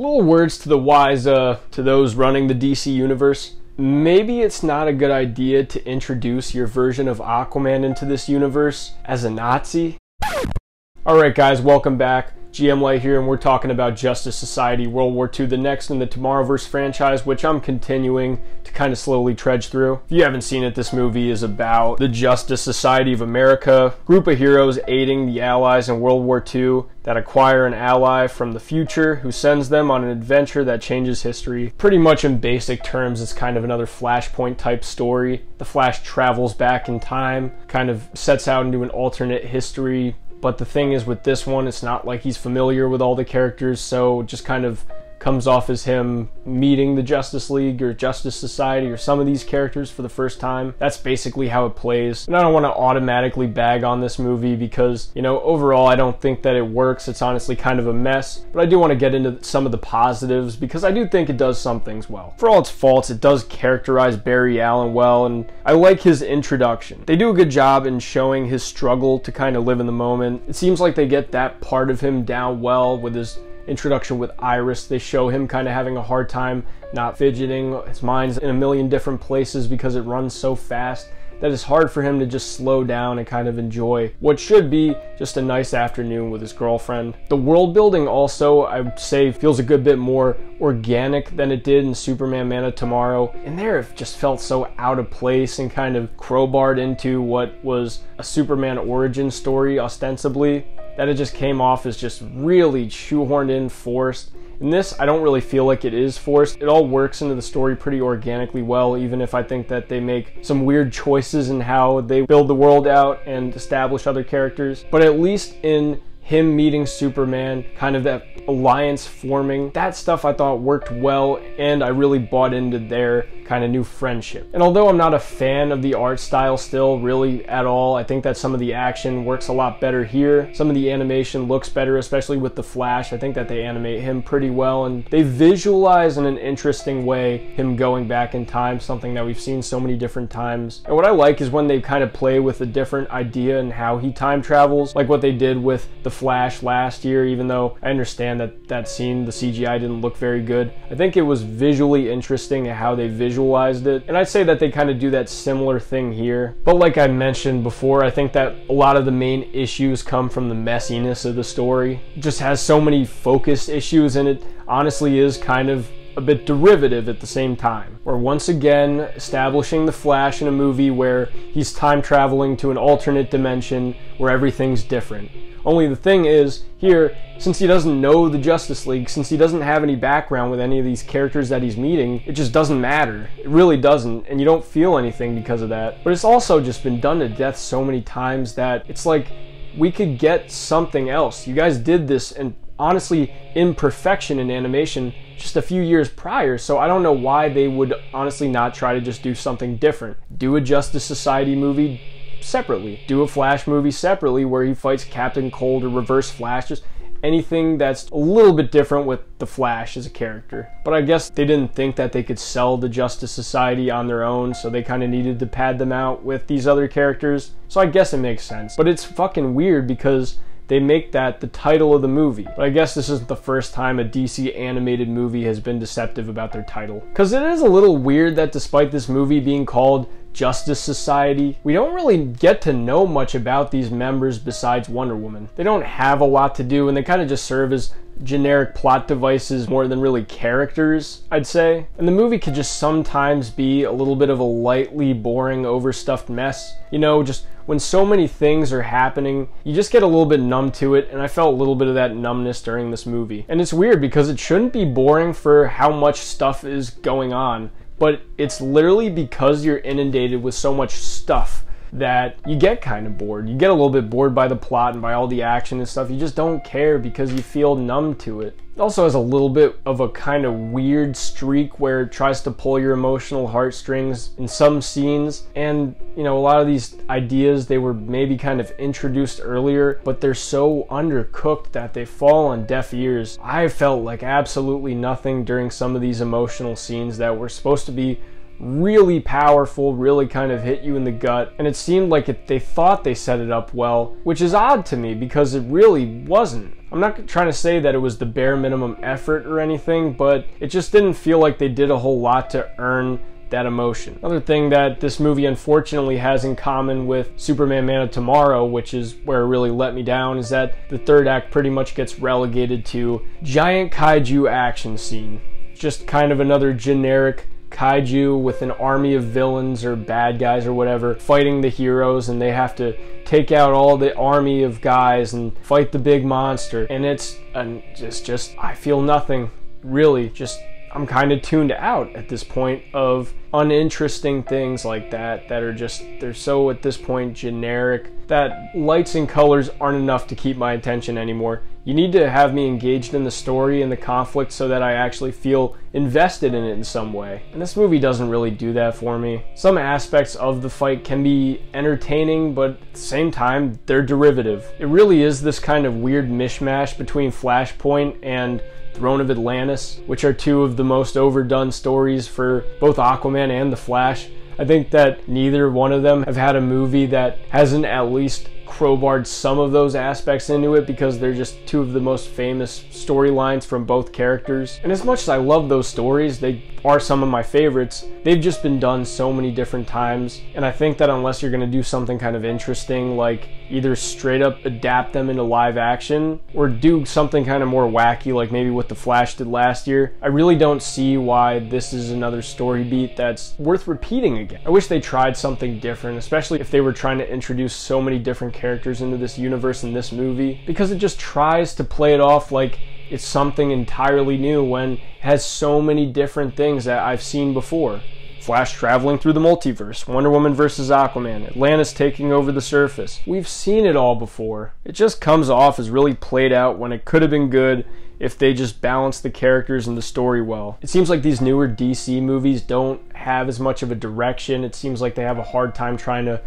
Little words to the wise to those running the DC universe. Maybe it's not a good idea to introduce your version of Aquaman into this universe as a Nazi. Alright guys, welcome back. GM Light here, and we're talking about Justice Society World War II, the next in the Tomorrowverse franchise, which I'm continuing to kind of slowly trudge through. If you haven't seen it, this movie is about the Justice Society of America, group of heroes aiding the Allies in World War II that acquire an ally from the future who sends them on an adventure that changes history. Pretty much in basic terms, it's kind of another flashpoint type story. The Flash travels back in time, kind of sets out into an alternate history. But the thing is with this one, it's not like he's familiar with all the characters, so it just kind of comes off as him meeting the Justice League or Justice Society or some of these characters for the first time. That's basically how it plays. And I don't want to automatically bag on this movie because, you know, overall I don't think that it works. It's honestly kind of a mess. But I do want to get into some of the positives because I do think it does some things well. For all its faults, it does characterize Barry Allen well, and I like his introduction. They do a good job in showing his struggle to kind of live in the moment. It seems like they get that part of him down well with his introduction with Iris. They show him kind of having a hard time not fidgeting. His mind's in a million different places because it runs so fast that it's hard for him to just slow down and kind of enjoy what should be just a nice afternoon with his girlfriend. The world building also, I would say, feels a good bit more organic than it did in Superman Man of Tomorrow. And there it just felt so out of place and kind of crowbarred into what was a Superman origin story ostensibly, that it just came off as just really shoehorned in, forced. In this, I don't really feel like it is forced. It all works into the story pretty organically well, even if I think that they make some weird choices in how they build the world out and establish other characters. But at least in him meeting Superman, kind of that alliance forming, that stuff I thought worked well, and I really bought into their kind of new friendship. And although I'm not a fan of the art style still really at all, I think that some of the action works a lot better here. Some of the animation looks better, especially with the Flash. I think that they animate him pretty well, and they visualize in an interesting way him going back in time, something that we've seen so many different times. And what I like is when they kind of play with a different idea and how he time travels, like what they did with the Flash last year. Even though I understand that that scene, the CGI didn't look very good, I think it was visually interesting at how they visualized it, and I'd say that they kind of do that similar thing here. But like I mentioned before, I think that a lot of the main issues come from the messiness of the story. It just has so many focused issues, and it honestly is kind of a bit derivative at the same time. We're once again establishing the Flash in a movie where he's time traveling to an alternate dimension where everything's different. Only the thing is, here, since he doesn't know the Justice League, since he doesn't have any background with any of these characters that he's meeting, it just doesn't matter. It really doesn't, and you don't feel anything because of that. But it's also just been done to death so many times that it's like, we could get something else. You guys did this, and honestly, in perfection in animation just a few years prior, so I don't know why they would honestly not try to just do something different. Do a Justice Society movie separately. Do a Flash movie separately where he fights Captain Cold or Reverse Flash, just anything that's a little bit different with the Flash as a character. But I guess they didn't think that they could sell the Justice Society on their own, so they kind of needed to pad them out with these other characters. So I guess it makes sense. But it's fucking weird because they make that the title of the movie. But I guess this isn't the first time a DC animated movie has been deceptive about their title. Because it is a little weird that despite this movie being called Justice Society, we don't really get to know much about these members besides Wonder Woman. They don't have a lot to do, and they kind of just serve as generic plot devices more than really characters, I'd say. And the movie could just sometimes be a little bit of a lightly boring, overstuffed mess. You know, just when so many things are happening, you just get a little bit numb to it, and I felt a little bit of that numbness during this movie. And it's weird because it shouldn't be boring for how much stuff is going on, but it's literally because you're inundated with so much stuff that you get kind of bored. You get a little bit bored by the plot and by all the action and stuff. You just don't care because you feel numb to it. It also has a little bit of a kind of weird streak where it tries to pull your emotional heartstrings in some scenes. And, you know, a lot of these ideas, they were maybe kind of introduced earlier, but they're so undercooked that they fall on deaf ears. I felt like absolutely nothing during some of these emotional scenes that were supposed to be really powerful, really kind of hit you in the gut, and it seemed like they thought they set it up well, which is odd to me because it really wasn't. I'm not trying to say that it was the bare minimum effort or anything, but it just didn't feel like they did a whole lot to earn that emotion. Another thing that this movie unfortunately has in common with Superman Man of Tomorrow, which is where it really let me down, is that the third act pretty much gets relegated to giant kaiju action scene. Just kind of another generic kaiju with an army of villains or bad guys or whatever fighting the heroes, and they have to take out all the army of guys and fight the big monster, and it's just I feel nothing really. Just I'm kind of tuned out at this point of uninteresting things like that are just, they're so at this point generic that lights and colors aren't enough to keep my attention anymore. You need to have me engaged in the story and the conflict so that I actually feel invested in it in some way. And this movie doesn't really do that for me. Some aspects of the fight can be entertaining, but at the same time, they're derivative. It really is this kind of weird mishmash between Flashpoint and Throne of Atlantis, which are two of the most overdone stories for both Aquaman and The Flash. I think that neither one of them have had a movie that hasn't at least crowbarred some of those aspects into it, because they're just two of the most famous storylines from both characters. And as much as I love those stories, they are some of my favorites, they've just been done so many different times. And I think that unless you're going to do something kind of interesting, like either straight up adapt them into live action or do something kind of more wacky, like maybe what The Flash did last year, I really don't see why this is another story beat that's worth repeating again. I wish they tried something different, especially if they were trying to introduce so many different characters into this universe in this movie, because it just tries to play it off like it's something entirely new when it has so many different things that I've seen before. Flash traveling through the multiverse, Wonder Woman versus Aquaman, Atlantis taking over the surface. We've seen it all before. It just comes off as really played out when it could have been good if they just balanced the characters and the story well. It seems like these newer DC movies don't have as much of a direction. It seems like they have a hard time trying to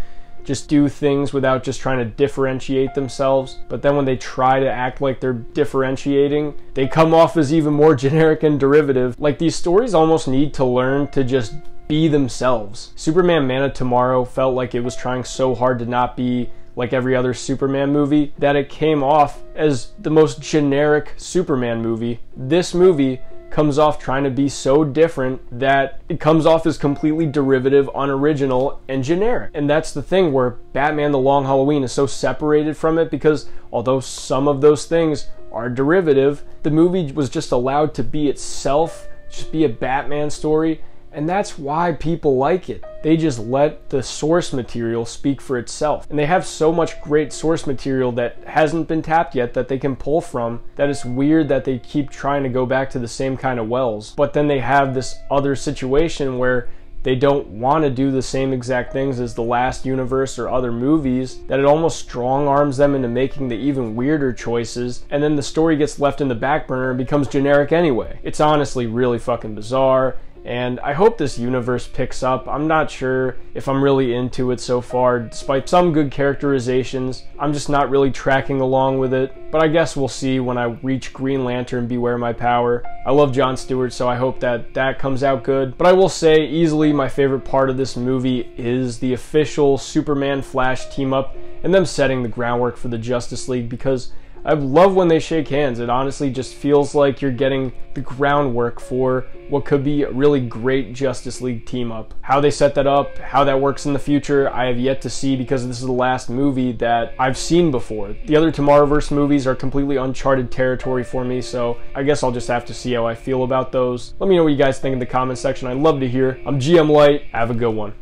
just do things without just trying to differentiate themselves. But then when they try to act like they're differentiating, they come off as even more generic and derivative. Like, these stories almost need to learn to just be themselves. Superman Man of Tomorrow felt like it was trying so hard to not be like every other Superman movie that it came off as the most generic Superman movie. This movie comes off trying to be so different that it comes off as completely derivative, unoriginal, and generic. And that's the thing where Batman The Long Halloween is so separated from it, because although some of those things are derivative, the movie was just allowed to be itself, just be a Batman story. And that's why people like it. They just let the source material speak for itself. And they have so much great source material that hasn't been tapped yet that they can pull from, that it's weird that they keep trying to go back to the same kind of wells. But then they have this other situation where they don't want to do the same exact things as the last universe or other movies, that it almost strong arms them into making the even weirder choices, and then the story gets left in the back burner and becomes generic anyway. It's honestly really fucking bizarre. And I hope this universe picks up. I'm not sure if I'm really into it so far. Despite some good characterizations, I'm just not really tracking along with it. But I guess we'll see when I reach Green Lantern Beware My Power. I love Jon Stewart, so I hope that that comes out good. But I will say, easily my favorite part of this movie is the official Superman Flash team up and them setting the groundwork for the Justice League, because I love when they shake hands. It honestly just feels like you're getting the groundwork for what could be a really great Justice League team up. How they set that up, how that works in the future, I have yet to see, because this is the last movie that I've seen before. The other Tomorrowverse movies are completely uncharted territory for me, so I guess I'll just have to see how I feel about those. Let me know what you guys think in the comment section. I'd love to hear. I'm GM Light. Have a good one.